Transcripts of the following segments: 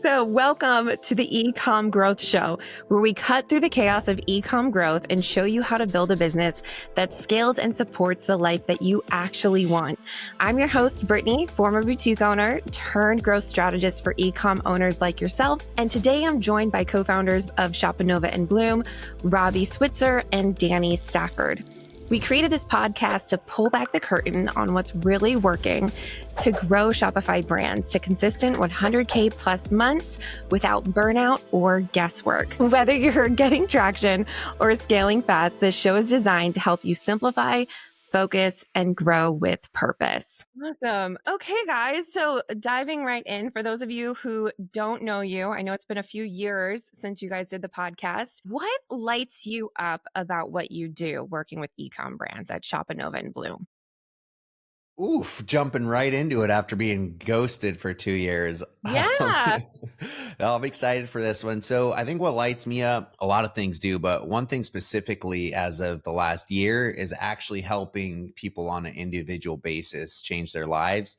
So welcome to the eCom Growth Show, where we cut through the chaos of eCom growth and show you how to build a business that scales and supports the life that you actually want. I'm your host, Brittany, former boutique owner turned growth strategist for eCom owners like yourself. And today I'm joined by co-founders of Shopanova and Bloom, Robby, Switzer, and Danny Stafford. We created this podcast to pull back the curtain on what's really working to grow Shopify brands to consistent 100K plus months without burnout or guesswork. Whether you're getting traction or scaling fast, this show is designed to help you simplify, focus, and grow with purpose. Awesome. Okay, guys. So diving right in, for those of you who don't know you, I know it's been a few years since you guys did the podcast. What lights you up about what you do working with eCom brands at Shopanova and Bloom? Oof, jumping right into it after being ghosted for 2 years. Yeah. No, I'm excited for this one. So I think what lights me up, a lot of things do, but one thing specifically as of the last year is actually helping people on an individual basis change their lives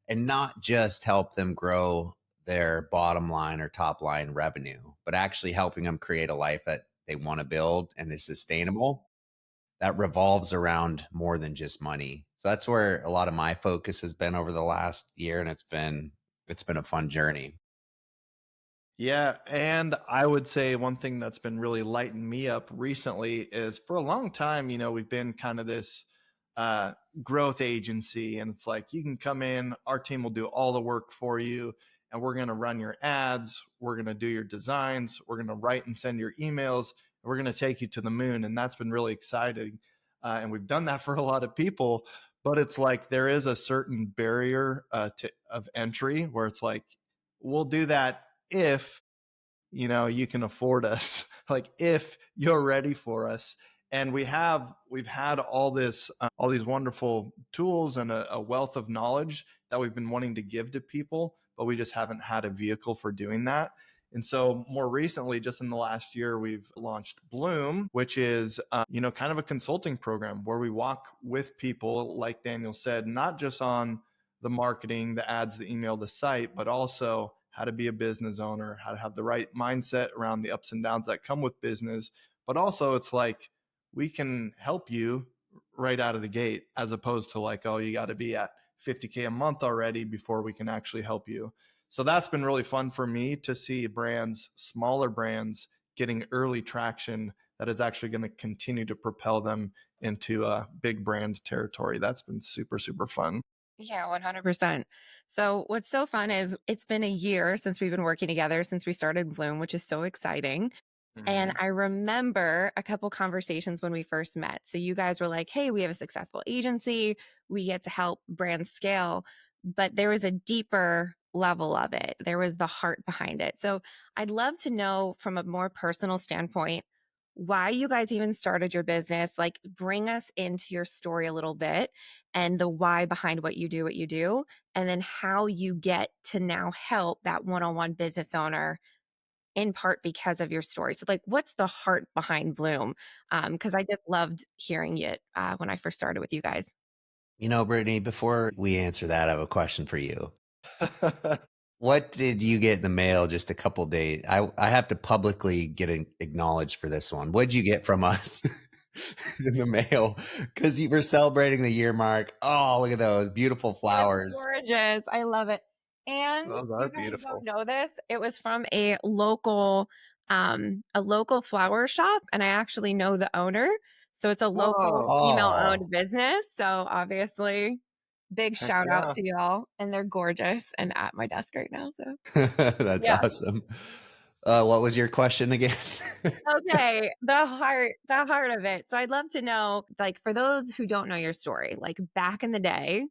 and not just help them grow their bottom line or top line revenue, but actually helping them create a life that they want to build and is sustainable that revolves around more than just money. So that's where a lot of my focus has been over the last year, and it's been a fun journey. Yeah, and I would say one thing that's been really lighting me up recently is for a long time, we've been kind of this growth agency, and it's like you can come in, our team will do all the work for you, and we're going to run your ads, we're going to do your designs, we're going to write and send your emails, and we're going to take you to the moon. And that's been really exciting. And we've done that for a lot of people, but it's like there is a certain barrier of entry where it's like, we'll do that if you can afford us, like if you're ready for us. And we've had all these wonderful tools and a wealth of knowledge that we've been wanting to give to people, but we just haven't had a vehicle for doing that. And so more recently, just in the last year, we've launched Bloom, which is kind of a consulting program where we walk with people, like Daniel said, not just on the marketing, the ads, the email, the site, but also how to be a business owner, how to have the right mindset around the ups and downs that come with business. But also it's like, we can help you right out of the gate, as opposed to like, oh, you got to be at 50K a month already before we can actually help you. So that's been really fun for me to see brands, smaller brands, getting early traction that is actually going to continue to propel them into a big brand territory. That's been super, super fun. Yeah, 100%. So what's so fun is it's been a year since we've been working together, since we started Bloom, which is so exciting. And I remember a couple conversations when we first met. So you guys were like, hey, we have a successful agency. We get to help brands scale. But there was a deeper level of it. There was the heart behind it. So I'd love to know from a more personal standpoint, why you guys even started your business. Like, bring us into your story a little bit and the why behind what you do, and then how you get to now help that one-on-one business owner in part because of your story. So like, what's the heart behind Bloom? Because I just loved hearing it when I first started with you guys. Brittany, before we answer that, I have a question for you. What did you get in the mail just a couple days? I have to publicly get acknowledged for this one. What did you get from us in the mail? Because you were celebrating the year mark. Oh, look at those beautiful flowers. It's gorgeous. I love it. And Those you are guys beautiful. don't know this. It was from a local flower shop, and I actually know the owner. So it's a local Whoa. female-owned Oh, business. So obviously, big Heck shout out yeah. to y'all. And they're gorgeous and at my desk right now. So that's yeah. awesome. What was your question again? Okay, the heart of it. So I'd love to know, like, for those who don't know your story, like back in the day,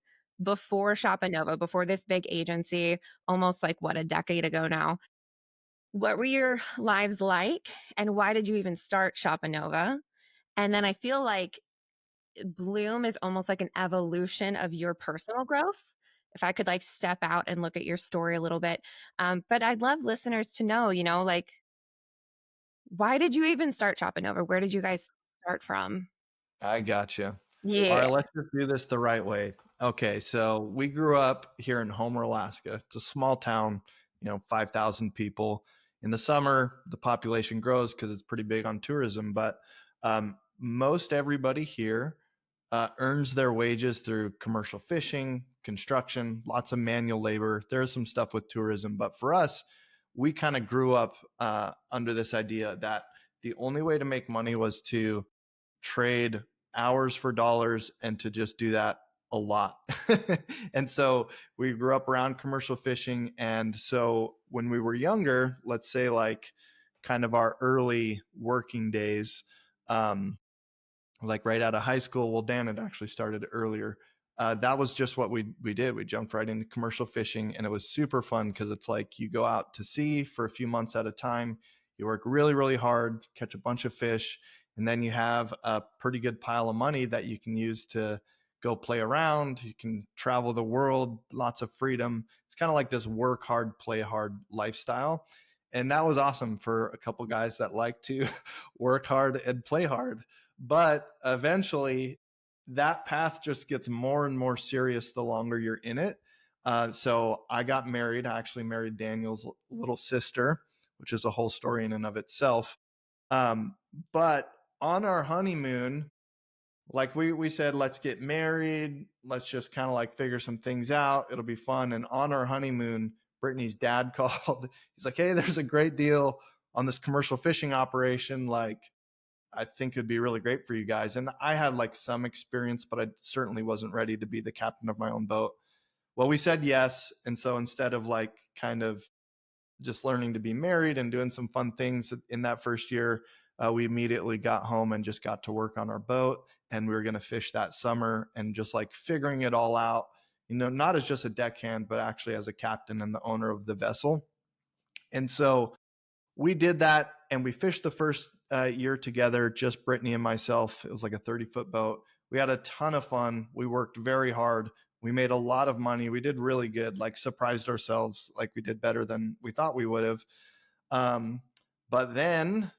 before Shopanova, before this big agency, almost like what, a decade ago now, what were your lives like, and why did you even start Shopanova? And then I feel like Bloom is almost like an evolution of your personal growth. If I could like step out and look at your story a little bit. But I'd love listeners to know, like, why did you even start Shopanova? Where did you guys start from? I gotcha. All right, Yeah. let's just do this the right way. Okay, so we grew up here in Homer, Alaska. It's a small town, 5,000 people. In the summer, the population grows because it's pretty big on tourism, but most everybody here earns their wages through commercial fishing, construction, lots of manual labor. There's some stuff with tourism, but for us, we kind of grew up under this idea that the only way to make money was to trade hours for dollars and to just do that a lot. And so we grew up around commercial fishing. And so when we were younger, let's say like kind of our early working days, like right out of high school, well, Dan had actually started earlier. That was just what we did. We jumped right into commercial fishing, and it was super fun because it's like you go out to sea for a few months at a time. You work really, really hard, catch a bunch of fish, and then you have a pretty good pile of money that you can use to go play around. You can travel the world, lots of freedom. It's kind of like this work hard, play hard lifestyle. And that was awesome for a couple guys that like to work hard and play hard. But eventually, that path just gets more and more serious the longer you're in it. So I got married. I actually married Daniel's little sister, which is a whole story in and of itself. But on our honeymoon, like we said, let's get married. Let's just kind of like figure some things out. It'll be fun. And on our honeymoon, Brittany's dad called. He's like, hey, there's a great deal on this commercial fishing operation. Like, I think it'd be really great for you guys. And I had like some experience, but I certainly wasn't ready to be the captain of my own boat. Well, we said yes. And so instead of like kind of just learning to be married and doing some fun things in that first year, we immediately got home and just got to work on our boat. And we were going to fish that summer and just like figuring it all out, not as just a deckhand, but actually as a captain and the owner of the vessel. And so we did that, and we fished the first year together, just Brittany and myself. It was like a 30-foot boat. We had a ton of fun. We worked very hard. We made a lot of money. We did really good, like surprised ourselves, like we did better than we thought we would have. But then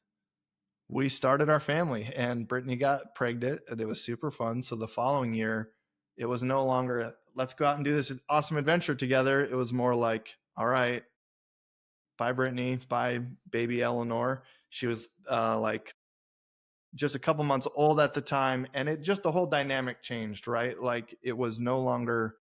we started our family, and Brittany got pregnant, and it was super fun. So the following year, it was no longer, let's go out and do this awesome adventure together. It was more like, all right, bye, Brittany. Bye, baby Eleanor. She was like just a couple months old at the time. And the whole dynamic changed, right? Like it was no longer,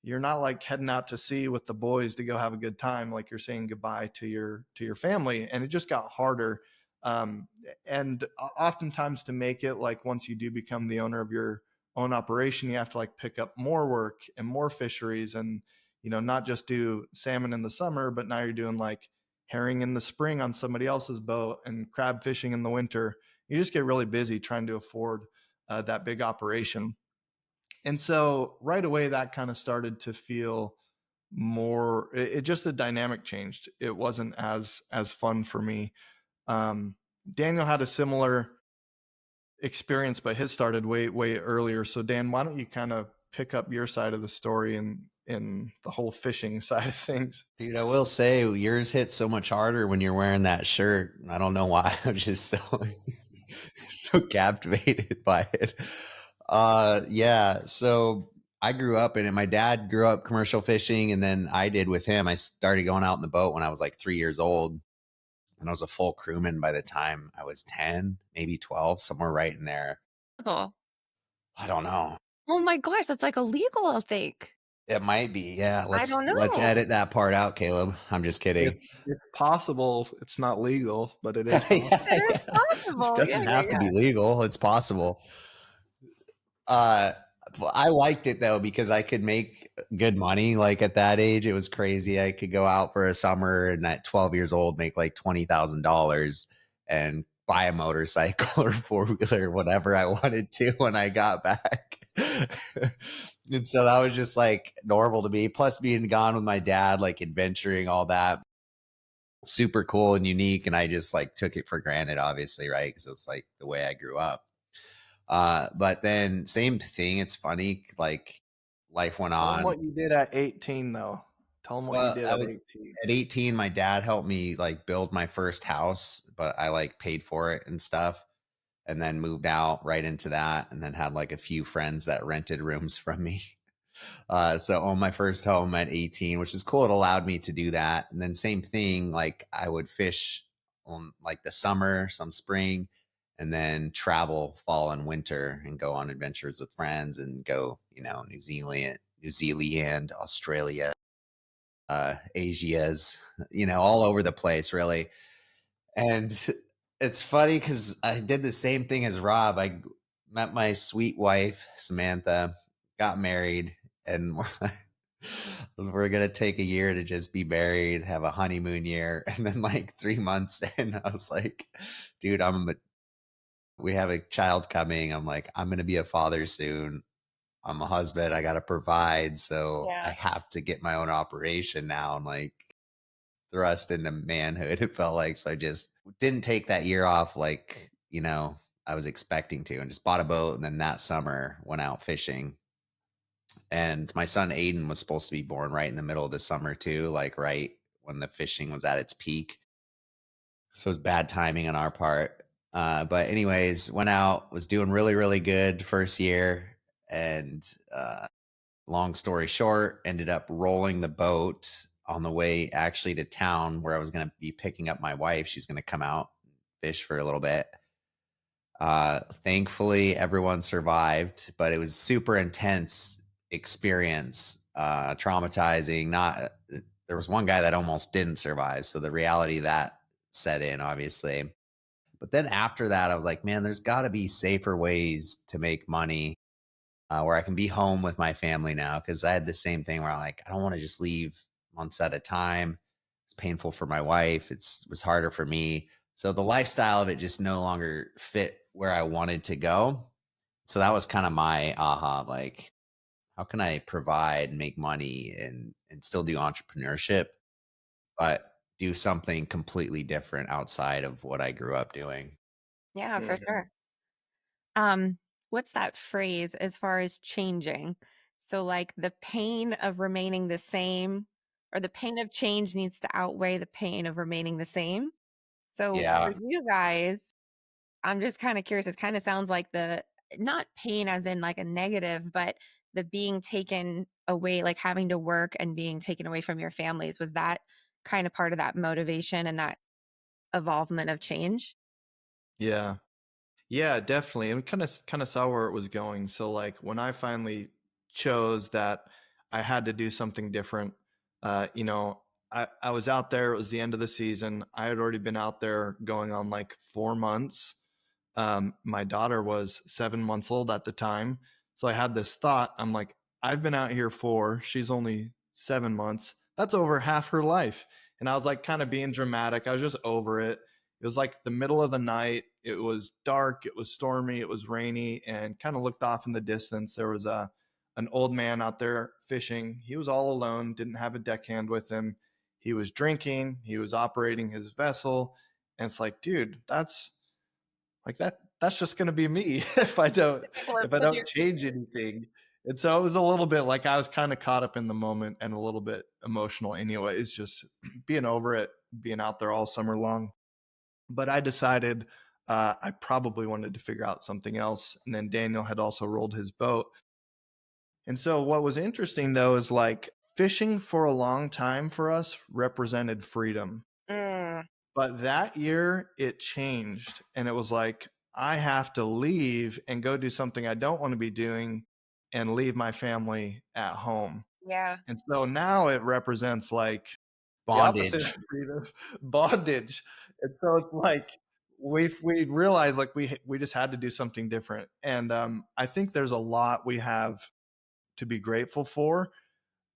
you're not like heading out to sea with the boys to go have a good time. Like you're saying goodbye to your family. And it just got harder. And oftentimes to make it, like once you do become the owner of your own operation, you have to like pick up more work and more fisheries and, not just do salmon in the summer, but now you're doing like herring in the spring on somebody else's boat and crab fishing in the winter. You just get really busy trying to afford that big operation. And so right away, that kind of started to feel more, the dynamic changed. It wasn't as fun for me. Daniel had a similar experience, but his started way, way earlier. So Dan, why don't you kind of pick up your side of the story and in the whole fishing side of things? Dude, I will say yours hit so much harder when you're wearing that shirt. I don't know why. I'm just so captivated by it. Yeah. So I grew up in it. My dad grew up commercial fishing, and then I did with him. I started going out in the boat when I was like 3 years old, and I was a full crewman by the time I was 10, maybe 12, somewhere right in there. Oh. I don't know. Oh my gosh, that's like illegal, I think. It might be. Yeah. I don't Let's know. edit that part out, Caleb. I'm just kidding. It's possible. It's not legal, but it is possible. It is possible. It doesn't have to be legal. It's possible. I liked it though, because I could make good money. Like at that age, it was crazy. I could go out for a summer and at 12 years old, make like $20,000 and buy a motorcycle or four-wheeler, whatever I wanted to when I got back. And so that was just like normal to me. Plus being gone with my dad, like adventuring, all that, super cool and unique. And I just like took it for granted, obviously, right? Because it was like the way I grew up. But then same thing. It's funny, like life went on. Tell them what you did at 18, though. Tell them what you did at 18. At 18, my dad helped me like build my first house, but I like paid for it and stuff, and then moved out right into that, and then had like a few friends that rented rooms from me. So own my first home at 18, which is cool. It allowed me to do that. And then same thing, like I would fish on like the summer, some spring, and then travel fall and winter and go on adventures with friends and go, New Zealand, Australia, Asia's, all over the place really. And it's funny because I did the same thing as Rob. Met my sweet wife, Samantha, got married, and we're gonna take a year to just be married, have a honeymoon year. And then like 3 months in, I was like, dude, we have a child coming. I'm like, I'm gonna be a father soon. I'm a husband. I gotta provide. So I Yeah. have to get my own operation now. I'm like thrust into manhood, it felt like. So I just didn't take that year off like, I was expecting to, and just bought a boat. And then that summer went out fishing. And my son Aiden was supposed to be born right in the middle of the summer too, like right when the fishing was at its peak. So it was bad timing on our part. But anyways, went out, was doing really, really good first year. And long story short, ended up rolling the boat on the way actually to town where I was going to be picking up my wife. She's going to come out, fish for a little bit. Thankfully, everyone survived, but it was super intense experience, traumatizing. Not There was one guy that almost didn't survive, so the reality of that set in, obviously. But then after that, I was like, man, there's got to be safer ways to make money where I can be home with my family now. Cause I had the same thing where I'm like, I don't want to just leave months at a time. It's painful for my wife. It was harder for me. So the lifestyle of it just no longer fit where I wanted to go. So that was kind of my aha, like, how can I provide, make money and still do entrepreneurship, but do something completely different outside of what I grew up doing? Yeah, for Mhm. sure. Um, what's that phrase as far as changing? So like the pain of remaining the same or the pain of change needs to outweigh the pain of remaining the same. So for Yeah. you guys, I'm just kind of curious. It kind of sounds like the not pain as in like a negative, but the being taken away, like having to work and being taken away from your families. Was that kind of part of that motivation and that evolvement of change? Yeah. Yeah, definitely. And kind of saw where it was going. So like when I finally chose that I had to do something different, you know, I was out there, it was the end of the season. I had already been out there going on like 4 months. My daughter was 7 months old at the time. So I had this thought. I'm like, I've been out here she's only 7 months. That's over half her life. And I was like kind of being dramatic. I was just over it. It was like the middle of the night. It was dark. It was stormy. It was rainy, and kind of looked off in the distance. There was an old man out there fishing. He was all alone, didn't have a deckhand with him. He was drinking. He was operating his vessel. And it's like, dude, that's just going to be me if I don't People are if I putting don't change anything. And so it was a little bit like I was kind of caught up in the moment and a little bit emotional anyways, just being over it, being out there all summer long. But I decided I probably wanted to figure out something else. And then Daniel had also rolled his boat. And so what was interesting though is like fishing for a long time for us represented freedom. Mm, But that year it changed. And it was like, I have to leave and go do something I don't want to be doing and leave my family at home. yeah. And so now it represents like the opposite of Bondage. freedom, bondage. And so it's like we realized like we just had to do something different. And I think there's a lot we have to be grateful for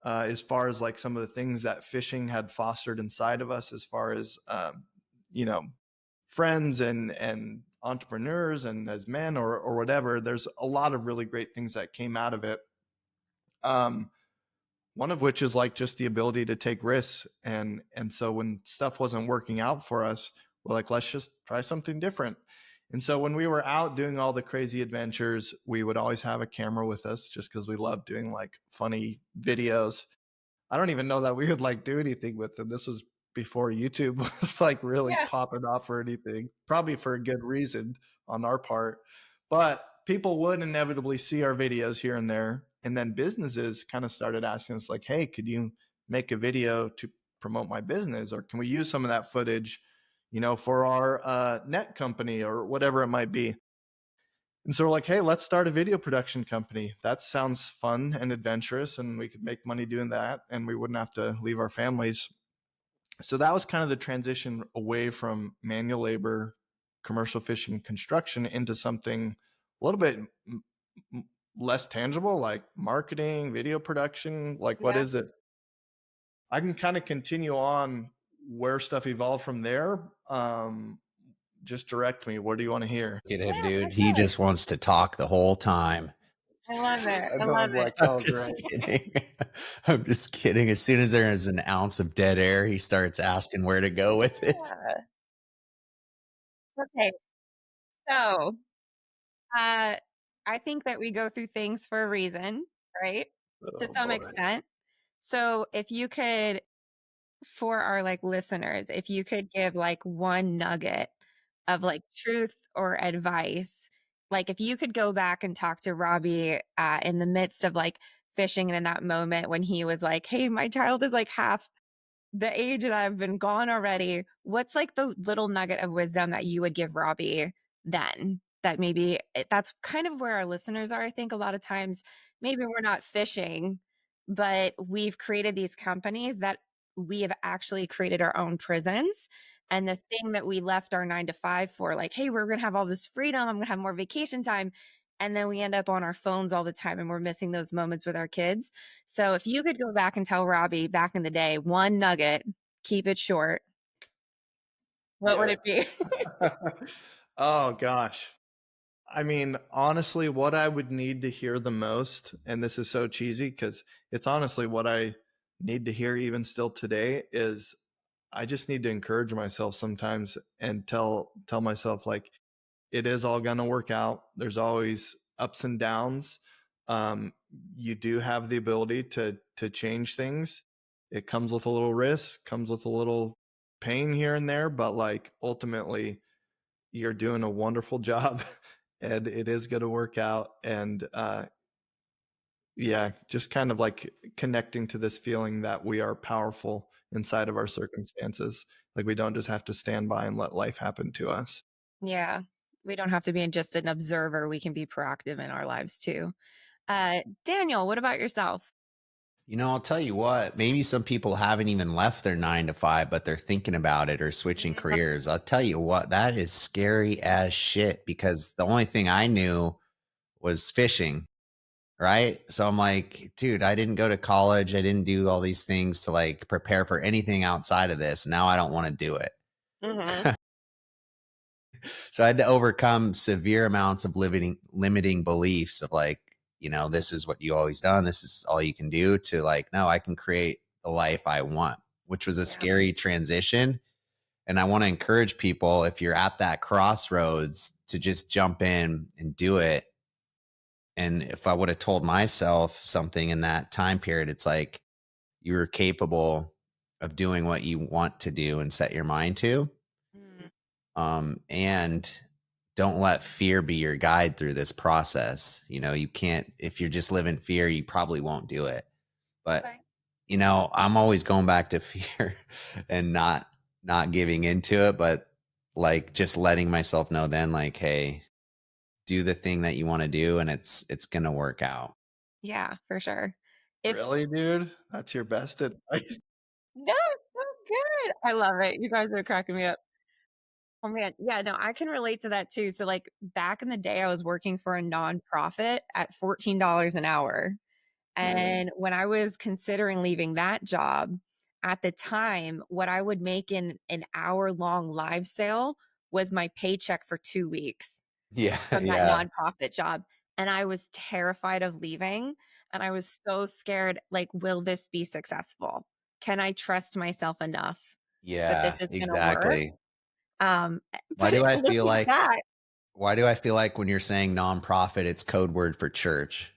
as far as like some of the things that fishing had fostered inside of us, as far as you know, friends and entrepreneurs and as men or whatever. There's a lot of really great things that came out of it. Um, one of which is like just the ability to take risks. And so when stuff wasn't working out for us, we're like, let's just try something different. And so when we were out doing all the crazy adventures, we would always have a camera with us just because we loved doing like funny videos. I don't even know that we would like do anything with them. This was before YouTube was like really Yeah. popping off or anything, probably for a good reason on our part. But people would inevitably see our videos here and there. And then businesses kind of started asking us like, hey, could you make a video to promote my business? Or can we use some of that footage, for our net company or whatever it might be? And so we're like, hey, let's start a video production company. That sounds fun and adventurous, and we could make money doing that, and we wouldn't have to leave our families. So that was kind of the transition away from manual labor, commercial fishing, construction into something a little bit less tangible, like marketing, video production. Like, what Yeah. is it? I can kind of continue on where stuff evolved from there. Just direct me. What do you want to hear? Look at him, Yeah, for dude. He sure. just wants to talk the whole time. I love it. I I know, love I'm it. like, I'm oh, just great. kidding. I'm just kidding. As soon as there is an ounce of dead air, he starts asking where to go with it. Yeah. Okay. So, uh, I think that we go through things for a reason, right? To Oh, some boy. extent. So, if you could, for our like listeners, if you could give like one nugget of like truth or advice, like if you could go back and talk to Robby in the midst of like fishing and in that moment when he was like, hey, my child is like half the age that I've been gone already, what's like the little nugget of wisdom that you would give Robby then? That maybe that's kind of where our listeners are. I think a lot of times maybe we're not fishing, but we've created these companies that we have actually created our own prisons. And the thing that we left our 9 to 5 for, like, hey, we're going to have all this freedom. I'm going to have more vacation time. And then we end up on our phones all the time and we're missing those moments with our kids. So if you could go back and tell Robby back in the day, one nugget, keep it short, what would Yeah. it be? Oh, gosh. I mean, honestly, what I would need to hear the most, and this is so cheesy because it's honestly what I need to hear even still today, is I just need to encourage myself sometimes and tell myself like it is all going to work out. There's always ups and downs. Um, you do have the ability to change things. It comes with a little risk, comes with a little pain here and there, but like ultimately you're doing a wonderful job and it is going to work out. And yeah, just kind of like connecting to this feeling that we are powerful inside of our circumstances. Like we don't just have to stand by and let life happen to us. Yeah. We don't have to be just an observer. We can be proactive in our lives too. Daniel, what about yourself? I'll tell you what, maybe some people haven't even left their 9 to 5, but they're thinking about it or switching careers. I'll tell you what, that is scary as shit because the only thing I knew was fishing. Right. So I'm like, dude, I didn't go to college. I didn't do all these things to like prepare for anything outside of this. Now I don't want to do it. Mm-hmm. So I had to overcome severe amounts of limiting beliefs of like, this is what you always done. This is all you can do to like, no, I can create the life I want, which was a Yeah. scary transition. And I want to encourage people, if you're at that crossroads, to just jump in and do it. And if I would have told myself something in that time period, it's like you're capable of doing what you want to do and set your mind to. Mm, And don't let fear be your guide through this process. You can't, if you're just living fear, you probably won't do it. But, okay. I'm always going back to fear and not giving into it, but like just letting myself know then like, hey, do the thing that you want to do and it's going to work out. Yeah, for sure. If Really, dude? That's your best advice? no, so good. I love it. You guys are cracking me up. Oh man. Yeah, no, I can relate to that too. So like back in the day, I was working for a nonprofit at $14 an hour. And when I was considering leaving that job, at the time, what I would make in an hour-long live sale was my paycheck for 2 weeks Yeah. from that Yeah. nonprofit job. And I was terrified of leaving. And I was so scared, like, will this be successful? Can I trust myself enough that this Yeah, is going to work? exactly. Why But do I feel looking like back, why do I feel like when you're saying nonprofit, it's code word for church?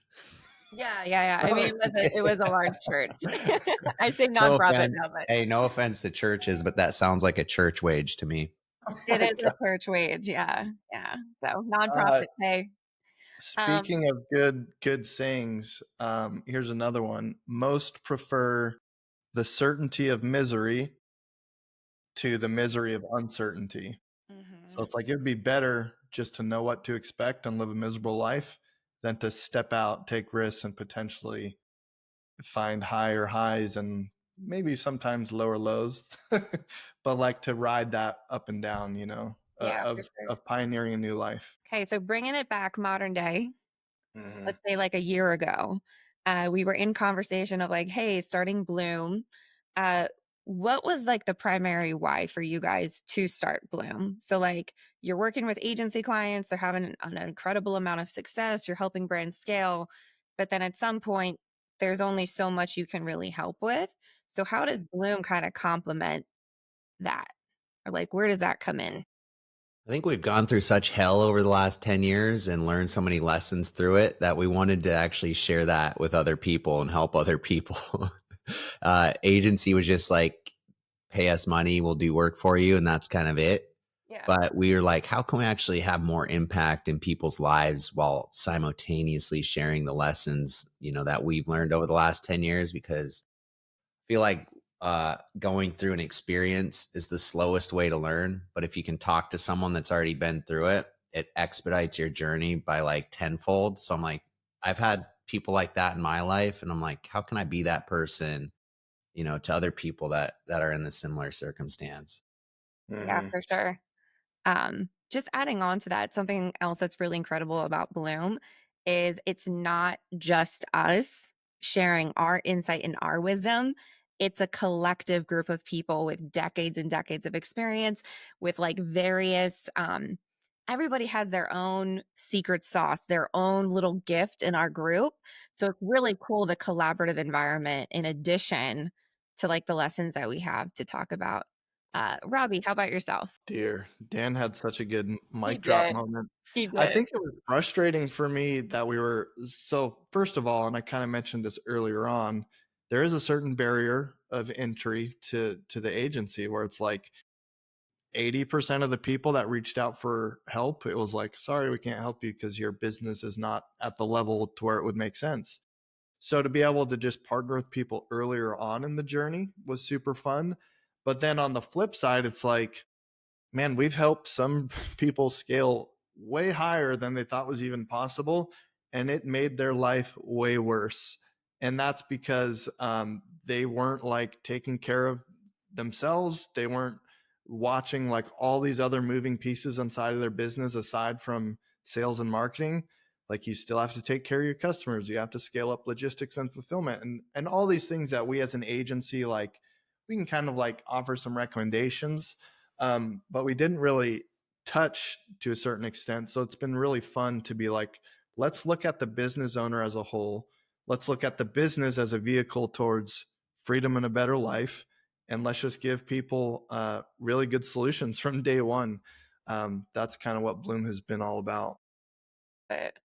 yeah, yeah, yeah. I mean, it was a large church. I say No nonprofit offense. now, but Hey, no offense to churches, but that sounds like a church wage to me. Oh it my is a God. church wage. Yeah, yeah. So Uh, nonprofit pay. Um, Speaking of good sayings, here's another one. Most prefer the certainty of misery to the misery of uncertainty. So mhm. it's like it'd be better just to know what to expect and live a miserable life than to step out, take risks, and potentially find higher highs and maybe sometimes lower lows, but like to ride that up and down, Yeah, for sure. of pioneering a new life. Okay, so bringing it back modern day, Hmm. let's say like a year ago, we were in conversation of like, hey, starting Bloom. Uh, what was like the primary why for you guys to start Bloom? So like you're working with agency clients, they're having an incredible amount of success, you're helping brands scale, but then at some point there's only so much you can really help with. So how does Bloom kind of complement that? Or like where does that come in? I think we've gone through such hell over the last 10 years and learned so many lessons through it that we wanted to actually share that with other people and help other people. Agency was just like, pay us money, we'll do work for you, and that's kind of it. Yeah. But we were like, how can we actually have more impact in people's lives while simultaneously sharing the lessons, that we've learned over the last 10 years? Because feel like going through an experience is the slowest way to learn. But if you can talk to someone that's already been through it, it expedites your journey by like tenfold. So I'm like, I've had people like that in my life, and I'm like, how can I be that person, to other people that are in the similar circumstance? Yeah, Hmm. for sure. Just adding on to that, something else that's really incredible about Bloom is it's not just us sharing our insight and our wisdom. It's a collective group of people with decades and decades of experience with like various, everybody has their own secret sauce, their own little gift in our group. So it's really cool, the collaborative environment, in addition to like the lessons that we have to talk about. Robby, how about yourself? Dear, Dan had such a good He mic drop did. moment. He I did. think it was frustrating for me that first of all, and I kind of mentioned this earlier on, there is a certain barrier of entry to the agency where it's like 80% of the people that reached out for help, it was like, sorry, we can't help you because your business is not at the level to where it would make sense. So to be able to just partner with people earlier on in the journey was super fun. But then on the flip side, it's like, man, we've helped some people scale way higher than they thought was even possible, and it made their life way worse. And that's because they weren't like taking care of themselves. They weren't watching like all these other moving pieces inside of their business aside from sales and marketing. Like you still have to take care of your customers. You have to scale up logistics and fulfillment and all these things that we as an agency, like we can kind of like offer some recommendations, but we didn't really touch to a certain extent. So it's been really fun to be like, let's look at the business owner as a whole. Let's look at the business as a vehicle towards freedom and a better life. And let's just give people really good solutions from day one. That's kind of what Bloom has been all about. But,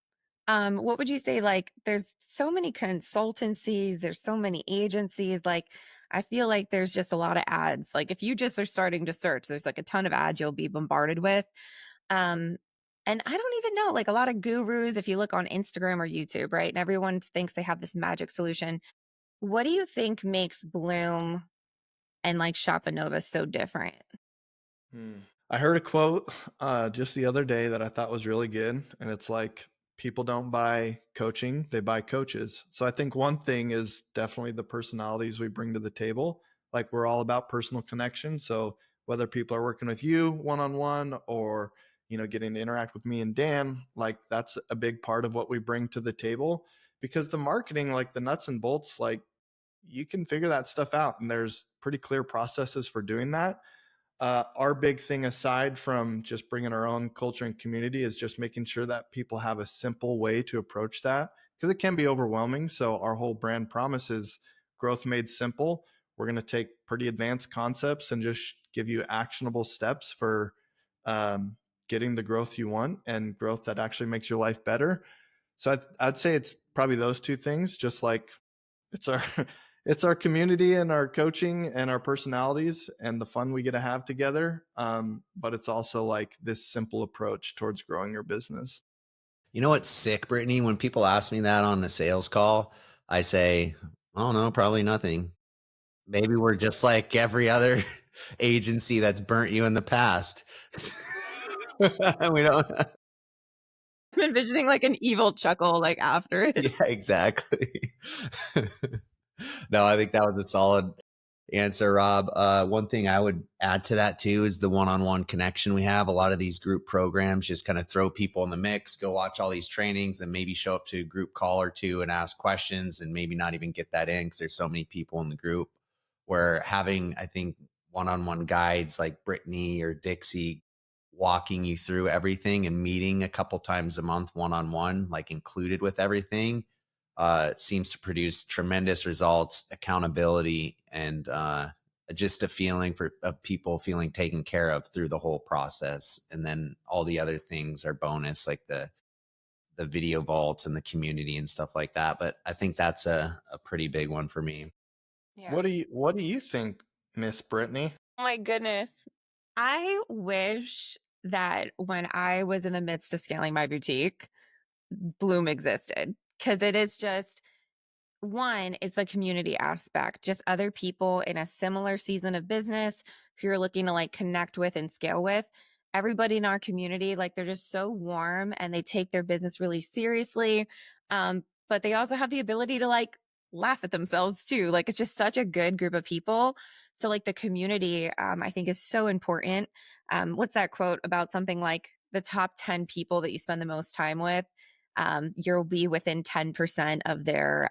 what would you say? Like, there's so many consultancies, there's so many agencies. Like, I feel like there's just a lot of ads. Like, if you just are starting to search, there's like a ton of ads you'll be bombarded with. Um, and I don't even know, like a lot of gurus, if you look on Instagram or YouTube, right? And everyone thinks they have this magic solution. What do you think makes Bloom and like Shopanova so different? Hmm. I heard a quote just the other day that I thought was really good. And it's like, people don't buy coaching, they buy coaches. So I think one thing is definitely the personalities we bring to the table. Like we're all about personal connection. So whether people are working with you one on one or, getting to interact with me and Dan, like that's a big part of what we bring to the table because the marketing, like the nuts and bolts, like you can figure that stuff out. And there's pretty clear processes for doing that. Our big thing, aside from just bringing our own culture and community, is just making sure that people have a simple way to approach that because it can be overwhelming. So our whole brand promise is growth made simple. We're going to take pretty advanced concepts and just give you actionable steps for getting the growth you want and growth that actually makes your life better. So I'd say it's probably those two things, just like it's our it's our community and our coaching and our personalities and the fun we get to have together. But it's also like this simple approach towards growing your business. You know what's sick, Brittany? When people ask me that on the sales call, I say, I don't know, probably nothing. Maybe we're just like every other agency that's burnt you in the past. We don't. I'm envisioning like an evil chuckle like after it. Yeah, exactly. No, I think that was a solid answer, Rob. One thing I would add to that too is the one-on-one connection we have. A lot of these group programs just kind of throw people in the mix, go watch all these trainings, and maybe show up to a group call or two and ask questions, and maybe not even get that in because there's so many people in the group. Where having, I think, one-on-one guides like Brittany or Dixie walking you through everything and meeting a couple times a month one-on-one, like included with everything, seems to produce tremendous results, accountability, and just a feeling of people feeling taken care of through the whole process. And then all the other things are bonus, like the video vaults and the community and stuff like that. But I think that's a pretty big one for me. Yeah. What do you think, Miss Brittany? Oh my goodness. I wish that when I was in the midst of scaling my boutique, Bloom existed, because it is just one is the community aspect, just other people in a similar season of business who you're looking to like connect with and scale with. Everybody in our community, like they're just so warm and they take their business really seriously. But they also have the ability to like laugh at themselves too. Like it's just such a good group of people. So like the community, I think is so important. What's that quote about something like the top 10 people that you spend the most time with? You'll be within 10% of their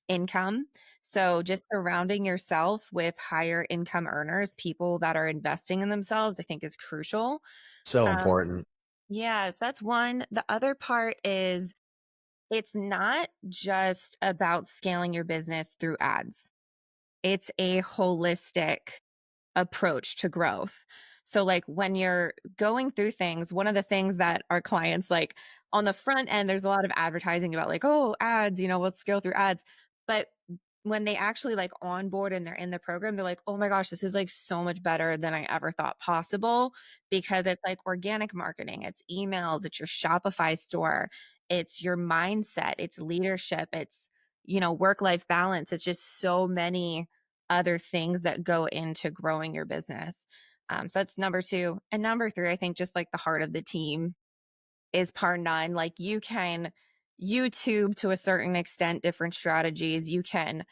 income. So just surrounding yourself with higher income earners, people that are investing in themselves, I think is crucial. So Um, important. yes, that's one. The other part is it's not just about scaling your business through ads. It's a holistic approach to growth. So like when you're going through things, one of the things that our clients like on the front end, there's a lot of advertising about like, oh, ads, let's go through ads. But when they actually like onboard and they're in the program, they're like, oh my gosh, this is like so much better than I ever thought possible, because it's like organic marketing, it's emails, it's your Shopify store, it's your mindset, it's leadership, it's, work-life balance. It's just so many other things that go into growing your business. So that's number two. And number three, I think just like the heart of the team is par none. Like you can YouTube to a certain extent, different strategies. You can,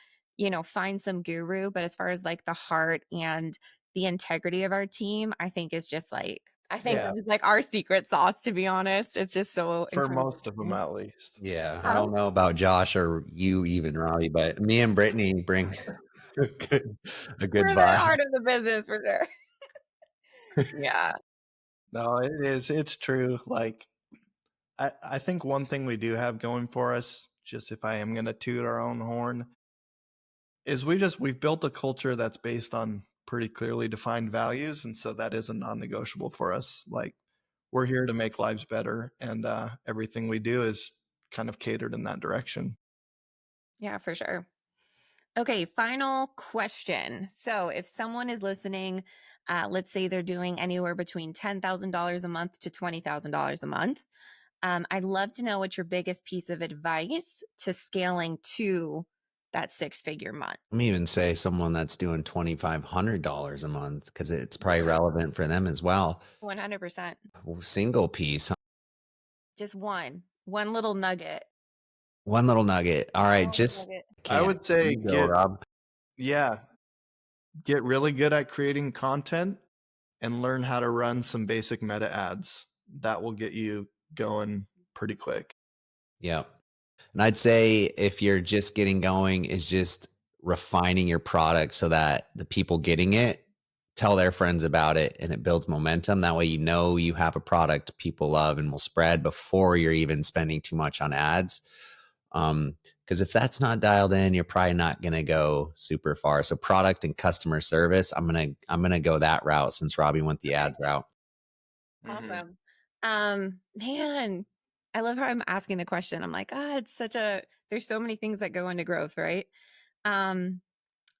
find some guru, but as far as like the heart and the integrity of our team, I think is just like, I think Yeah, this is like our secret sauce, to be honest. It's just so for incredible. most of them at least. Yeah, I Huh? don't know about Josh or you even, Robby, but me and Brittany bring a good We're the vibe. heart of the business for sure. Yeah. No, it is. It's true. Like I think one thing we do have going for us, just if I am gonna toot our own horn, is we've built a culture that's based on pretty clearly defined values, and so that is a non-negotiable for us. Like we're here to make lives better, and everything we do is kind of catered in that direction. Yeah, for sure. Okay, final question. So, if someone is listening, let's say they're doing anywhere between $10,000 a month to $20,000 a month. I'd love to know what your biggest piece of advice to scaling to that six-figure month. Let me even say someone that's doing $2,500 a month because it's probably relevant for them as well. 100%. Single piece, huh? Just one little nugget. One little nugget. All right, One little just nugget. I can't. would say You go, Rob. get really good at creating content and learn how to run some basic meta ads. That will get you going pretty quick. Yeah. And I'd say if you're just getting going, is just refining your product so that the people getting it tell their friends about it and it builds momentum. That way, you have a product people love and will spread before you're even spending too much on ads. Because if that's not dialed in, you're probably not going to go super far. So product and customer service, I'm gonna go that route since Robby went the ads route. Mhm. Awesome. Man, I love how I'm asking the question. I'm like, there's so many things that go into growth, right? Um,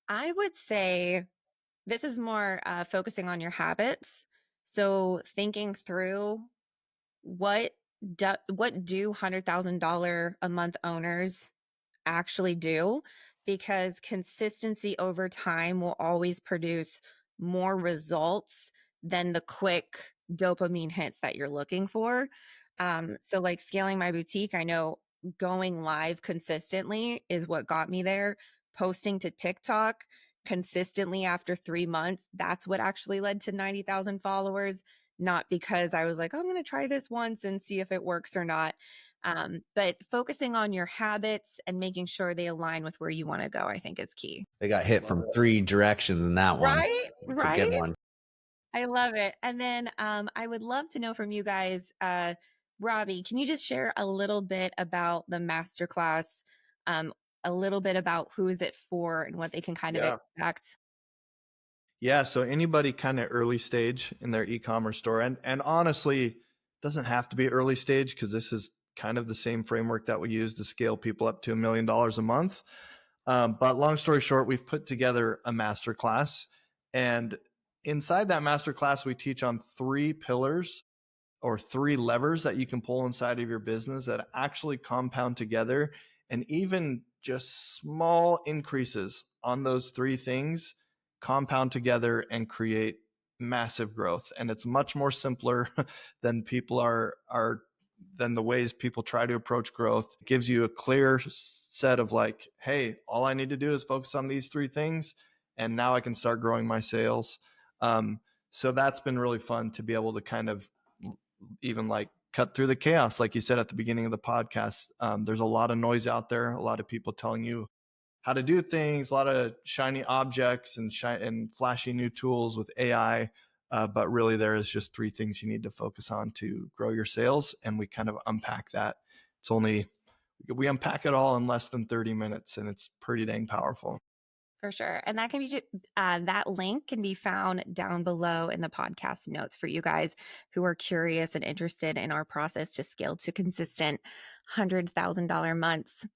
I would say this is more focusing on your habits. So thinking through what what do $100,000 a month owners actually do, because consistency over time will always produce more results than the quick dopamine hits that you're looking for. So, like scaling my boutique, I know going live consistently is what got me there. Posting to TikTok consistently after 3 months, that's what actually led to 90,000 followers, not because I was like, "Oh, I'm going to try this once and see if it works or not." But focusing on your habits and making sure they align with where you want to go, I think is key. They got hit from 3 directions in that one. Right? It's a good Right? one. I love it. And then I would love to know from you guys, Robby, can you just share a little bit about the masterclass, um, a little bit about who is it for and what they can kind of Yeah. expect? Yeah, so anybody kind of early stage in their e-commerce store, and honestly, doesn't have to be early stage, because this is kind of the same framework that we use to scale people up to $1 million a month. But long story short, we've put together a master class, and inside that master class, we teach on 3 pillars or 3 levers that you can pull inside of your business that actually compound together, and even just small increases on those 3 things compound together and create massive growth. And it's much more simpler than people are than the ways people try to approach growth. It gives you a clear set of like, hey, all I need to do is focus on these 3 things, and now I can start growing my sales. So that's been really fun to be able to kind of even like cut through the chaos. Like you said at the beginning of the podcast, there's a lot of noise out there, a lot of people telling you how to do things, a lot of shiny objects and flashy new tools with AI. But really, there is just 3 things you need to focus on to grow your sales. And we kind of unpack that. We unpack it all in less than 30 minutes, and it's pretty dang powerful. For sure. And that can be that link can be found down below in the podcast notes for you guys who are curious and interested in our process to scale to consistent $100,000 months.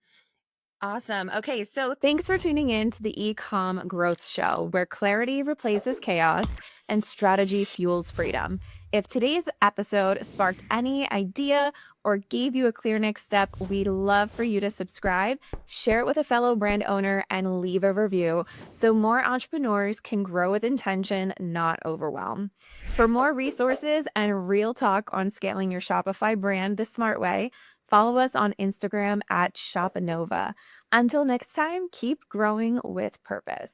Awesome. Okay, so thanks for tuning in to the eCom Growth Show, where clarity replaces chaos and strategy fuels freedom. If today's episode sparked any idea or gave you a clear next step, we'd love for you to subscribe, share it with a fellow brand owner, and leave a review so more entrepreneurs can grow with intention, not overwhelm. For more resources and real talk on scaling your Shopify brand the smart way, follow us on Instagram at Shopanova. Until next time, keep growing with purpose.